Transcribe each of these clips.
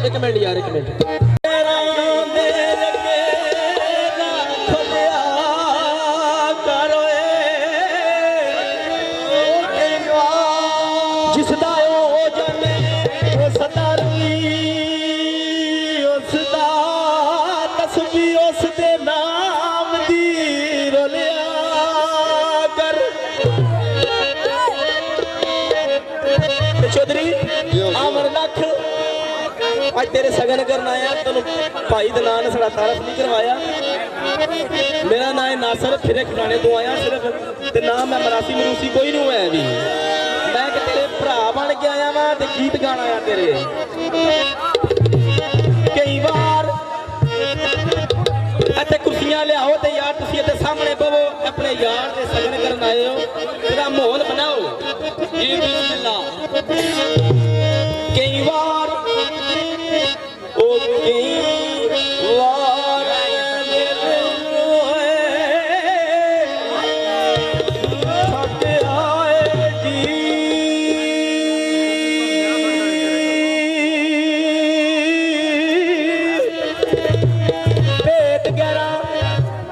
एक मिनट यार, एक मिनट। जिसदा ओ जाने उसदा तस्बी उसदे नाम दी रोलिया कर। चौधरी आमर लख आज तेरे सगन करना आया, तेन भाई दे नाम ने साड़ा तारफ नहीं करवाया। मेरा नाम है नासर, फिर खिलाने तू आया सिर्फ, ते नाम मैं मरासी मरूसी कोई नहीं होया भी। मैं कि तेरे भरा बन के आया वा ते गीत गाना आया तेरे। कई बार इत्थे कुर्सियां लियाओ ते यार तुसीं इत्थे सामने बवो, अपने यार दे सगन करन आए हो, तेरा माहौल बनाओ। जी बिस्मिल्लाह। कई बार ओ कई बार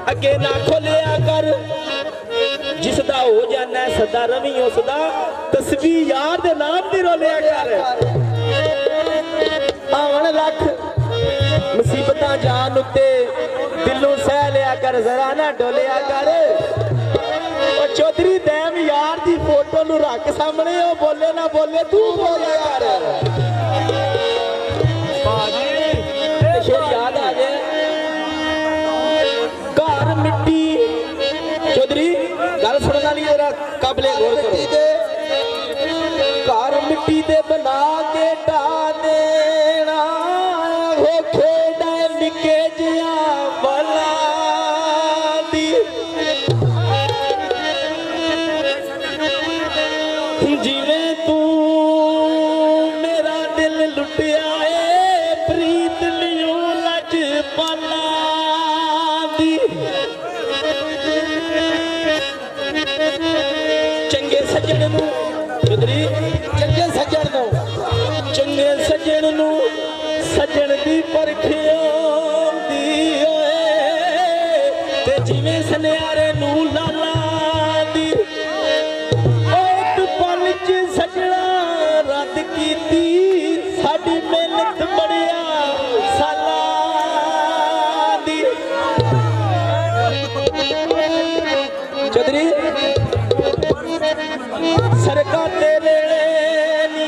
अगे ना खोलिया कर। जिसदा हो जाना सदा रवि उसदा तस्बी यार दे नाम दी रोलिया कर। आवन लख मुसीबतां जान उत्ते दिलों सह लिया कर, जरा ना डोलिया कर। और चौधरी दैम यार दी फोटो नू रख सामने, ओ बोले ना बोले तू बोलिया कर। याद आ गया घर मिट्टी। चौधरी गल सुनने वाली जरा काबले गौर करो। घर मिट्टी दे बना के ढा देना, हो खेड़ा निके जिया बला दी। जिवें तू मेरा दिल लुटिया है, प्रीत लियो लज पाला दी। चंगे सज्जन नू चौधरी, चंगे सज्जन नू, चंगे सज्जन नू सज्जन दी परख आउंदी ओए, ते जिवें सनियारे नू लाला दी। ओ एक पल च सजना रद्द कीती साडी मेहनत बड़िया साला दी। चौधरी सरकार तेरे नी